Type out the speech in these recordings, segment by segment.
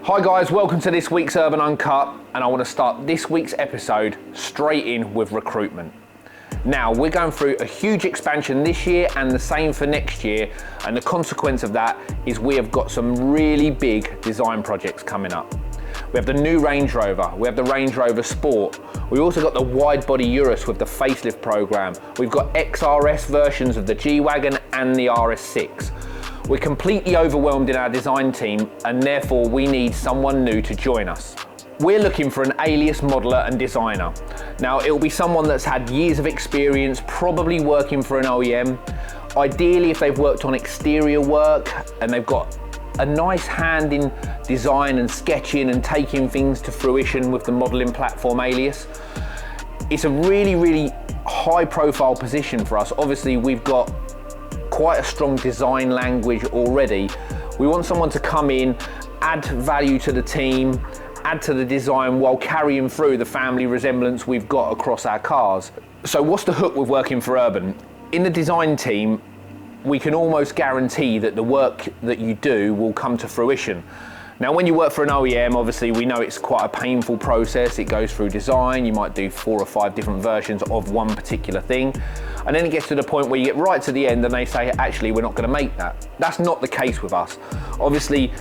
Hi guys, welcome to this week's Urban Uncut, and I want to start this week's episode straight in with recruitment. Now, we're going through a huge expansion this year and the same for next year, and the consequence of that is we have got some really big design projects coming up. We have the new Range Rover, we have the Range Rover Sport, we also got the wide body Urus with the facelift program, we've got XRS versions of the G-Wagon and the RS6. We're completely overwhelmed in our design team, and therefore we need someone new to join us. We're looking for an alias modeler and designer. Now, it'll be someone that's had years of experience, probably working for an OEM. Ideally, if they've worked on exterior work and they've got a nice hand in design and sketching and taking things to fruition with the modeling platform Alias. It's a really high profile position for us. Obviously, we've got quite a strong design language already. We want someone to come in, add value to the team, add to the design while carrying through the family resemblance we've got across our cars. So what's the hook with working for Urban? In the design team, we can almost guarantee that the work that you do will come to fruition. Now, when you work for an OEM, obviously we know it's quite a painful process. It goes through design, you might do 4 or 5 different versions of one particular thing. And then it gets to the point where you get right to the end and they say, actually, we're not gonna make that. That's not the case with us. Obviously,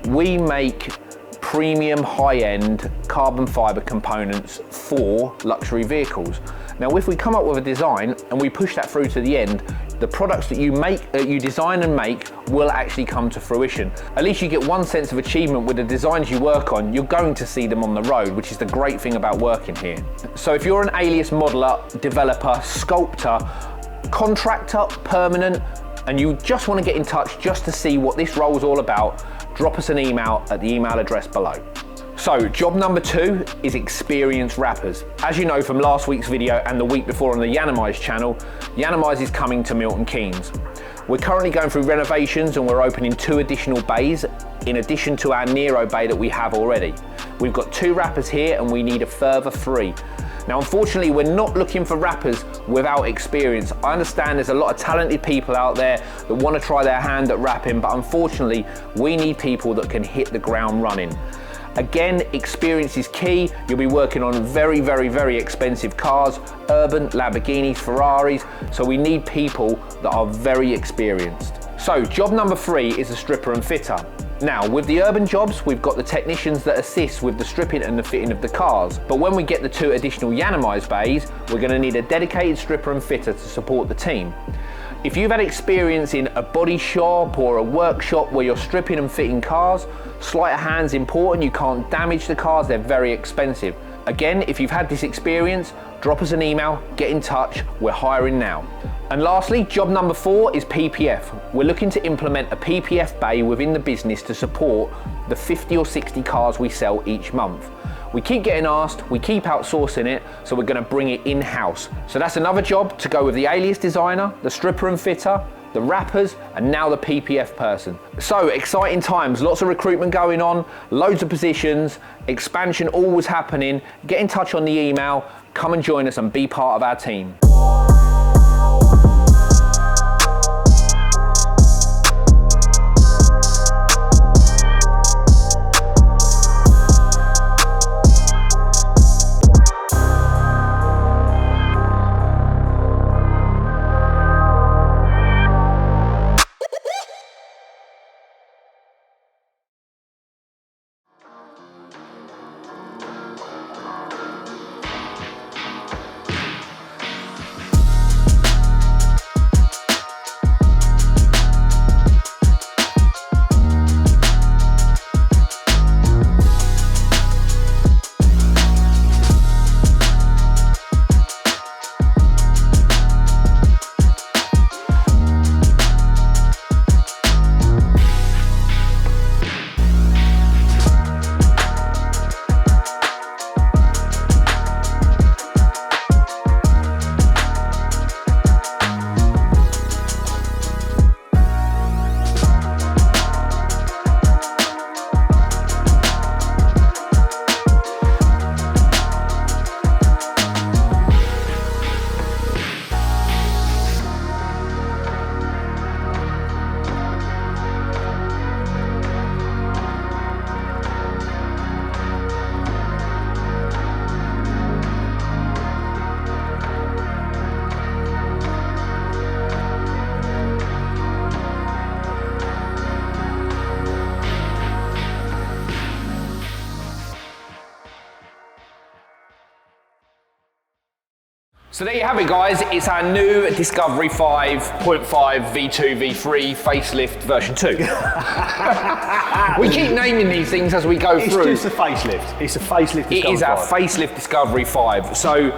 we make premium high-end carbon fibre components for luxury vehicles. Now, if we come up with a design and we push that through to the end, the products that you design and make will actually come to fruition. At least you get one sense of achievement with the designs you work on. You're going to see them on the road, which is the great thing about working here. So if you're an alias modeler, developer, sculptor, contractor, permanent, and you just want to get in touch just to see what this role is all about, drop us an email at the email address below. So, job number 2 is experienced rappers. As you know from last week's video and the week before on the Lenny'S channel, Lenny'S is coming to Milton Keynes. We're currently going through renovations and we're opening 2 additional bays in addition to our Nero bay that we have already. We've got 2 rappers here and we need a further 3. Now, unfortunately, we're not looking for rappers without experience. I understand there's a lot of talented people out there that want to try their hand at rapping, but unfortunately, we need people that can hit the ground running. Again, experience is key. You'll be working on very expensive cars, Urban, Lamborghinis, Ferraris, so we need people that are very experienced. So, job number 3 is a stripper and fitter. Now, with the Urban jobs, we've got the technicians that assist with the stripping and the fitting of the cars. But when we get the 2 additional Lenny'S bays, we're going to need a dedicated stripper and fitter to support the team. If you've had experience in a body shop or a workshop where you're stripping and fitting cars, sleight of hand's important. You can't damage the cars, they're very expensive. Again, if you've had this experience, drop us an email, get in touch, we're hiring now. And lastly, job number 4 is PPF. We're looking to implement a PPF bay within the business to support the 50 or 60 cars we sell each month. We keep getting asked, we keep outsourcing it, so we're going to bring it in-house. So that's another job to go with the alias designer, the stripper and fitter, the rappers, and now the PPF person. So exciting times, lots of recruitment going on, loads of positions, expansion always happening. Get in touch on the email, come and join us and be part of our team. So there you have it, guys. It's our new Discovery 5.5 V2 V3 facelift version 2. We keep naming these things as we go through. It's just a facelift. It's a facelift Discovery 5. It is our facelift Discovery 5. So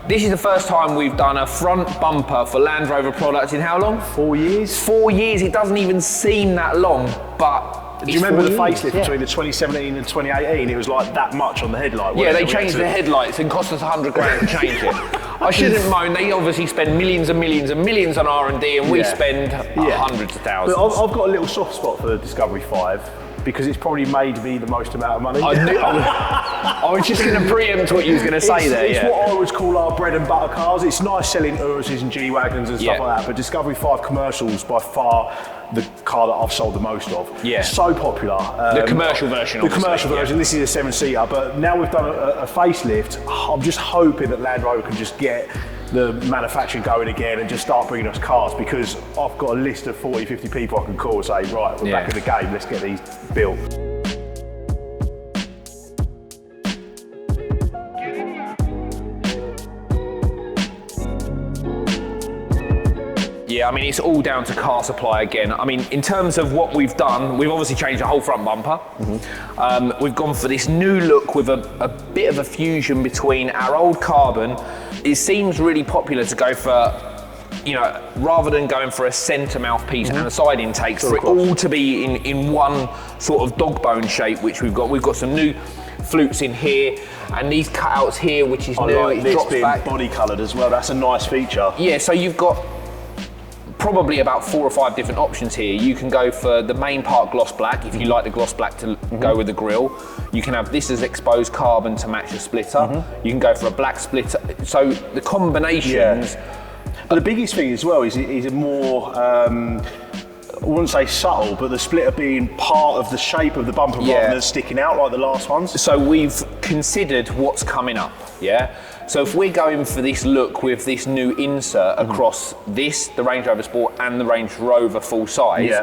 this is the first time we've done a front bumper for Land Rover products in how long? 4 years. 4 years. It doesn't even seem that long, but do you remember the facelift between the 2017 and 2018? It was like that much on the headlight. Yeah, they changed the headlights and cost us 100 grand to change it. I shouldn't moan. They obviously spend millions and millions and millions on R&D, and we spend hundreds of thousands. But I've got a little soft spot for the Discovery 5 because it's probably made me the most amount of money. I was just going to preempt what you was going to say there. It's what I would call our bread and butter cars. It's nice selling Urus's and G-Wagons and stuff like that, but Discovery 5 Commercial's by far the car that I've sold the most of. Yeah. So popular. The commercial version, The commercial version, this is a 7-seater, but now we've done a facelift, I'm just hoping that Land Rover can just get the manufacturing going again and just start bringing us cars, because I've got a list of 40, 50 people I can call and say, right, we're back in the game, let's get these built. Yeah, I mean, it's all down to car supply again. I mean, in terms of what we've done, we've obviously changed the whole front bumper. We've gone for this new look with a bit of a fusion between our old carbon. It seems really popular to go for, you know, rather than going for a centre mouthpiece and a side intake, for it all to be in one sort of dog bone shape, which we've got. We've got some new flutes in here, and these cutouts here, which is new. Like it this drops being back. body coloured as well. That's a nice feature. Yeah, so you've got probably about 4 or 5 different options here. You can go for the main part gloss black, if you like the gloss black to go with the grille. You can have this as exposed carbon to match the splitter. You can go for a black splitter. So the combinations. But the biggest thing as well is a more, I wouldn't say subtle, but the splitter being part of the shape of the bumper rather than sticking out like the last ones. So we've considered what's coming up, So if we're going for this look with this new insert across this, the Range Rover Sport and the Range Rover full size,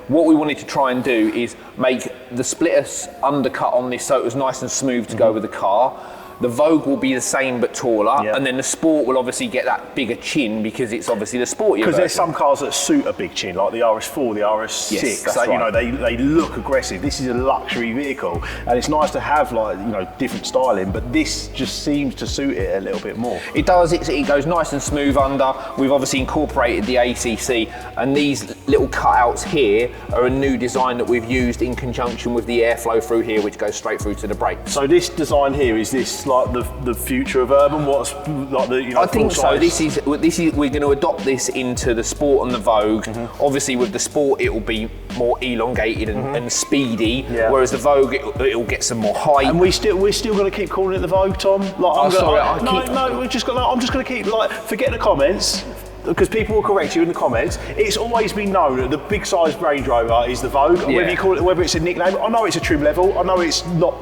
what we wanted to try and do is make the splitters undercut on this so it was nice and smooth to go with the car. The Vogue will be the same but taller, and then the Sport will obviously get that bigger chin because it's obviously the sportier Because there's some cars that suit a big chin, like the RS4, the RS6. Yes, that's you know, they look aggressive. This is a luxury vehicle, and it's nice to have, like, you know, different styling. But this just seems to suit it a little bit more. It does. It goes nice and smooth under. We've obviously incorporated the ACC, and these little cutouts here are a new design that we've used in conjunction with the airflow through here, which goes straight through to the brakes. So this design here, is this like the future of urban? What's like the, you know, I think so. This is we're going to adopt this into the Sport and the Vogue. Obviously, with the Sport, it will be more elongated and speedy, whereas the Vogue it'll get some more height. And we're still going to keep calling it the Vogue, Tom. Like, I'm just going to keep, like, forget the comments, because people will correct you in the comments. It's always been known that the big size Range Rover is the Vogue. Whether you call it, whether it's a nickname, I know it's a trim level. I know it's not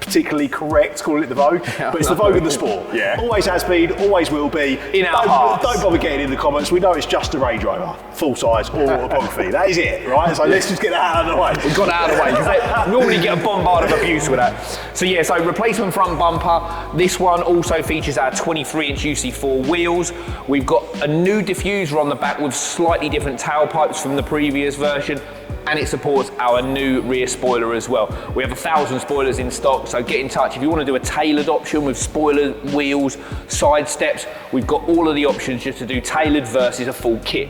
particularly correct calling it the Vogue, but it's the Vogue and the Sport. Always has been, always will be. In our hearts. Don't bother getting in the comments. We know it's just a Range Rover, full size or autobiography. That is it, right? So let's just get that out of the way. We've got it out of the way because they normally get a bombard of abuse with that. So yeah, so replacement front bumper. This one also features our 23-inch UC4 wheels. We've got a new diffuser on the back with slightly different tailpipes from the previous version, and it supports our new rear spoiler as well. We have 1,000 spoilers in stock, so get in touch. If you want to do a tailored option with spoiler, wheels, side steps, we've got all of the options just to do tailored versus a full kit.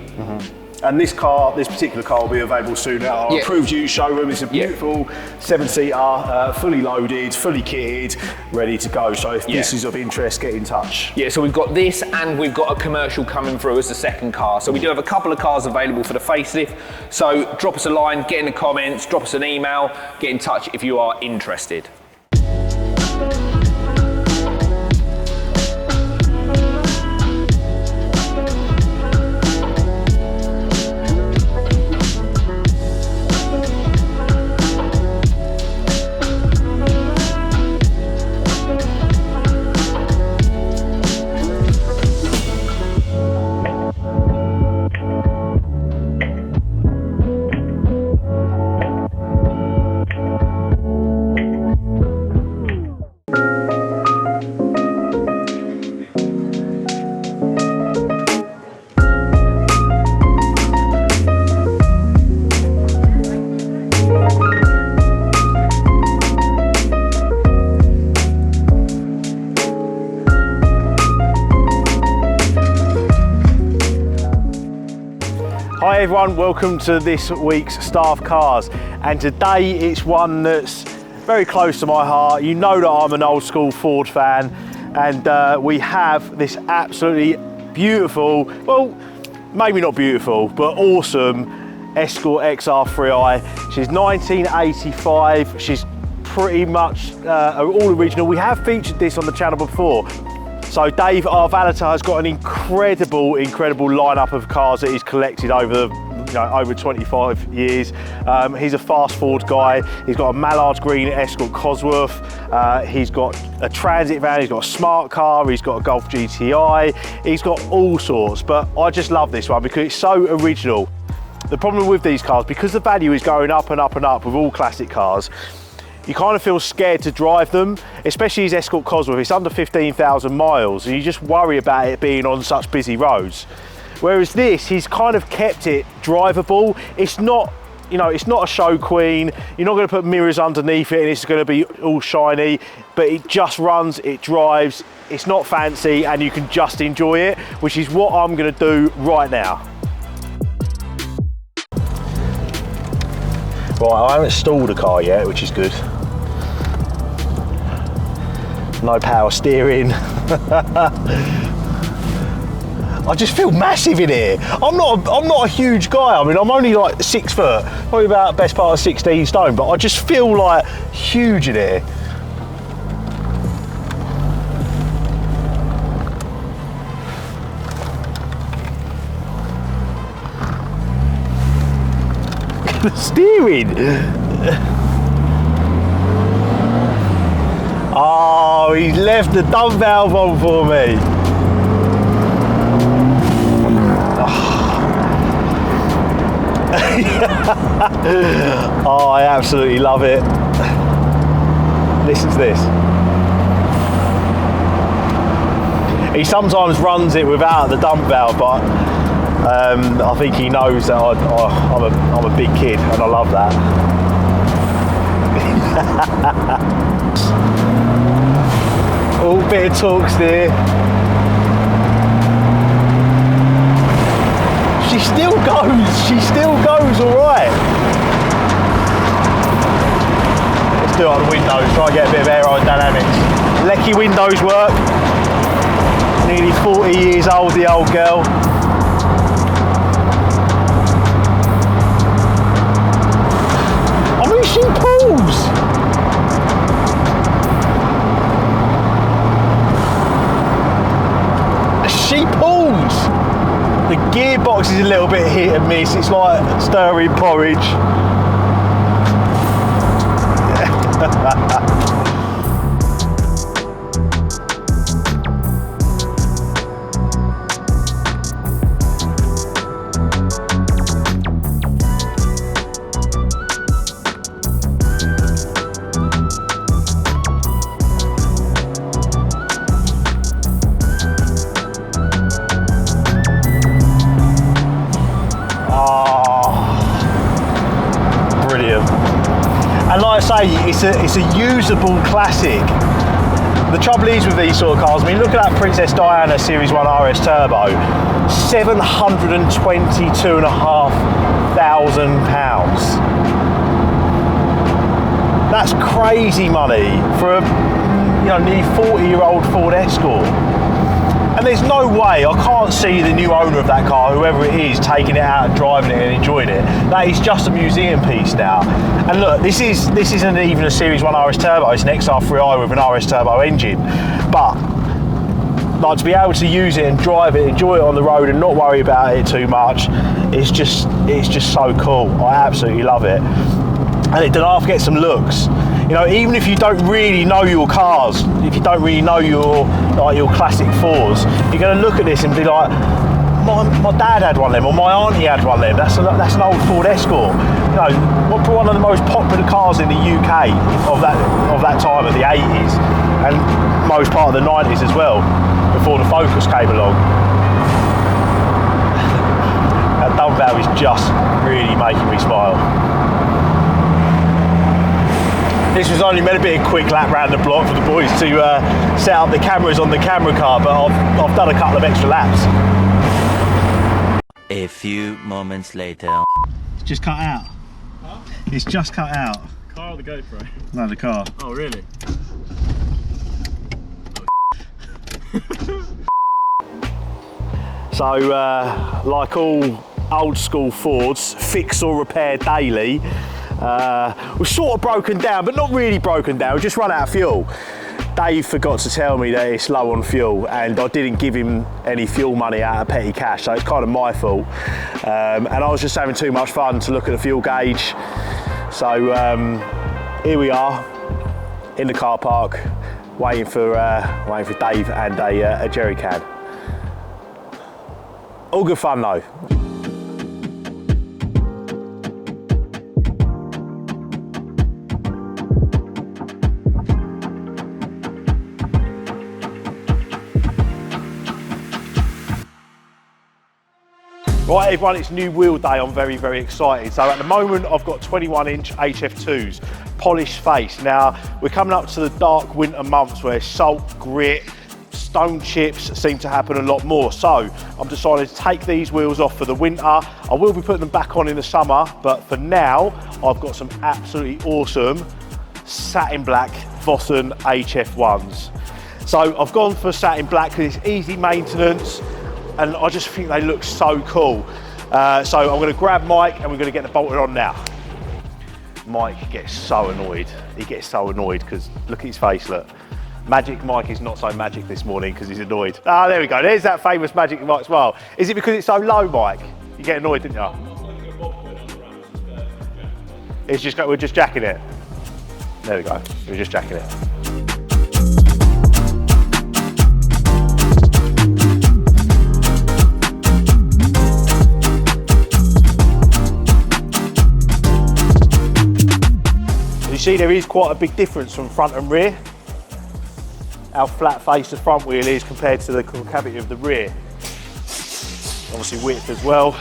And this particular car will be available soon at our approved use showroom. It's a beautiful 7-seater, fully loaded, fully kitted, ready to go. So if this is of interest, get in touch. Yeah, so we've got this and we've got a commercial coming through as the second car. So we do have a couple of cars available for the facelift. So drop us a line, get in the comments, drop us an email, get in touch if you are interested. Hey everyone, welcome to this week's Staff Cars, and today it's one that's very close to my heart. You know that I'm an old school Ford fan, and we have this absolutely beautiful, well, maybe not beautiful, but awesome Escort XR3i. She's 1985, she's pretty much all original. We have featured this on the channel before. So Dave, our valeter, has got an incredible lineup of cars that he's collected over over 25 years. He's a fast Ford guy. He's got a Mallard's Green Escort Cosworth. He's got a transit van. He's got a smart car. He's got a Golf GTI. He's got all sorts, but I just love this one because it's so original. The problem with these cars, because the value is going up and up and up with all classic cars, you kind of feel scared to drive them, especially his Escort Cosworth. It's under 15,000 miles, and you just worry about it being on such busy roads. Whereas this, he's kind of kept it drivable. It's not, it's not a show queen. You're not going to put mirrors underneath it and it's going to be all shiny, but it just runs, it drives, it's not fancy, and you can just enjoy it, which is what I'm going to do right now. Right, I haven't stalled the car yet, which is good. No power steering. I just feel massive in here. I'm not a huge guy. I mean, I'm only like 6 foot, probably about best part of 16 stone, but I just feel like huge in here. The steering. Oh, he's left the dump valve on for me. Oh, I absolutely love it. Listen to this. He sometimes runs it without the dump valve, but I think he knows that I'm a big kid and I love that. Oh, bit of torque there. She still goes all right. Let's do it on the windows, try and get a bit of aerodynamics. Lecky windows work. Nearly 40 years old, the old girl. She pulls. She pulls. The gearbox is a little bit hit and miss. It's like stirring porridge. And like I say, it's a usable classic. The trouble is with these sort of cars, I mean, look at that Princess Diana Series 1 RS Turbo, £722,500. That's crazy money for a nearly 40-year-old Ford Escort. And there's no way, I can't see the new owner of that car, whoever it is, taking it out and driving it and enjoying it. That is just a museum piece now. And look, this isn't even a Series 1 RS Turbo, it's an XR3i with an RS Turbo engine. But like, to be able to use it and drive it, enjoy it on the road and not worry about it too much, it's just so cool. I absolutely love it. And it doesn't get some looks. Even if you don't really know your cars, if you don't really know your classic Fords, you're going to look at this and be like, my dad had one of them, or my auntie had one of them. That's an old Ford Escort. One of the most popular cars in the UK of that time, of the 80s, and most part of the 90s as well, before the Focus came along. That dump valve is just really making me smile. This was only meant to be a quick lap round the block for the boys to set up the cameras on the camera car, but I've done a couple of extra laps. A few moments later. It's just cut out. Huh? It's just cut out. Car or the GoPro? No, the car. Oh, really? So, like all old school Fords, fix or repair daily, we're sort of broken down, but not really broken down, we just run out of fuel. Dave forgot to tell me that it's low on fuel, and I didn't give him any fuel money out of petty cash, so it's kind of my fault. And I was just having too much fun to look at the fuel gauge. So here we are in the car park, waiting for Dave and a jerry can. All good fun though. Right everyone, it's new wheel day, I'm very, very excited. So at the moment I've got 21-inch HF2s, polished face. Now we're coming up to the dark winter months where salt, grit, stone chips seem to happen a lot more. So I'm decided to take these wheels off for the winter. I will be putting them back on in the summer, but for now I've got some absolutely awesome satin black Vossen HF-1s. So I've gone for satin black because it's easy maintenance, and I just think they look so cool. So I'm going to grab Mike and we're going to get the bolted on now. Mike gets so annoyed. He gets so annoyed because look at his face, look. Magic Mike is not so magic this morning because he's annoyed. Ah, there we go. There's that famous Magic Mike smile. Is it because it's so low, Mike? You get annoyed, didn't you? It's just, we're just jacking it. There we go. We're just jacking it. You see there is quite a big difference from front and rear. How flat face the front wheel is compared to the concavity of the rear. Obviously width as well.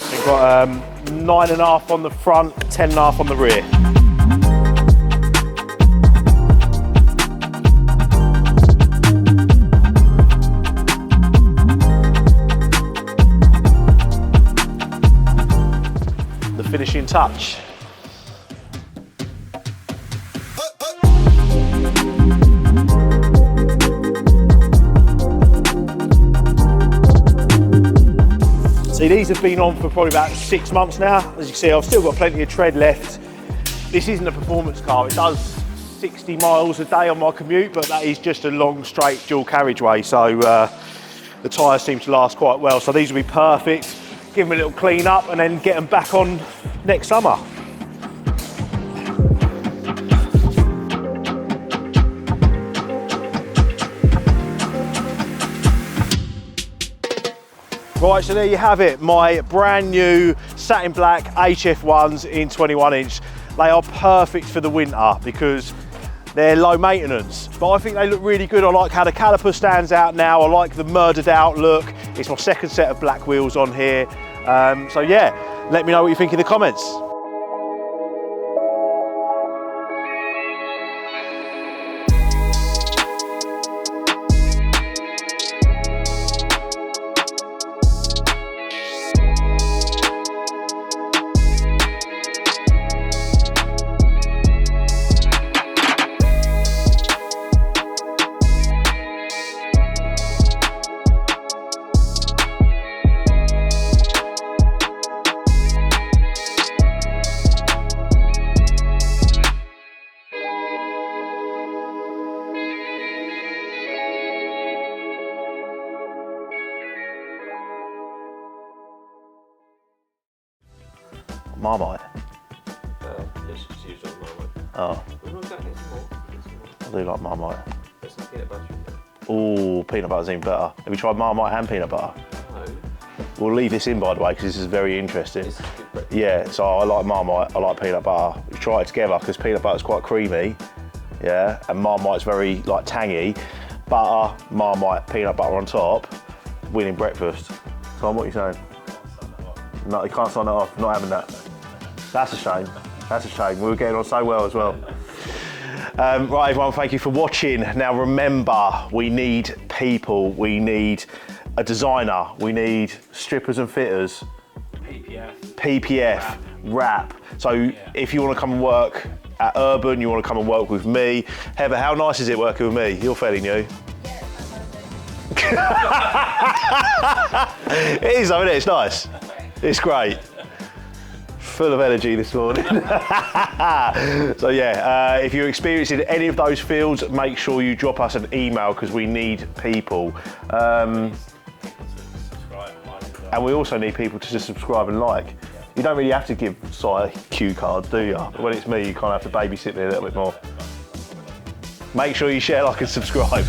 We've got 9.5 on the front, 10.5 on the rear. The finishing touch. See, these have been on for probably about 6 months now. As you can see, I've still got plenty of tread left. This isn't a performance car. It does 60 miles a day on my commute, but that is just a long, straight dual carriageway. So the tyres seem to last quite well. So these will be perfect. Give them a little clean up and then get them back on next summer. Right, so there you have it, my brand new satin black HF1s in 21-inch. They are perfect for the winter because they're low maintenance, but I think they look really good. I like how the caliper stands out now. I like the murdered out look. It's my second set of black wheels on here. So yeah, let me know what you think in the comments. Marmite. Let's just use on Marmite. Oh. We're not going to get some more. I do like Marmite. There's some peanut butter in there. Oh, peanut butter's even better. Have you tried Marmite and peanut butter? No. We'll leave this in, by the way, because this is very interesting. This is good breakfast. Yeah, so I like Marmite, I like peanut butter. We try it together because peanut butter's quite creamy, yeah, and Marmite's very like tangy. Butter, Marmite, peanut butter on top, winning breakfast. Tom, what are you saying? No, you can't sign that off, not having that. That's a shame, that's a shame. We were getting on so well as well. Right everyone, thank you for watching. Now remember, we need people, we need a designer, we need strippers and fitters, PPF, wrap. So if you want to come and work at Urban, you want to come and work with me. Heather, how nice is it working with me? You're fairly new. It is, isn't it? It's nice. It's great. Full of energy this morning. So yeah, if you're experiencing any of those fields, make sure you drop us an email because we need people. And we also need people to just subscribe and like. You don't really have to give Si cue cards, do you? But when it's me, you kind of have to babysit me a little bit more. Make sure you share, like and subscribe.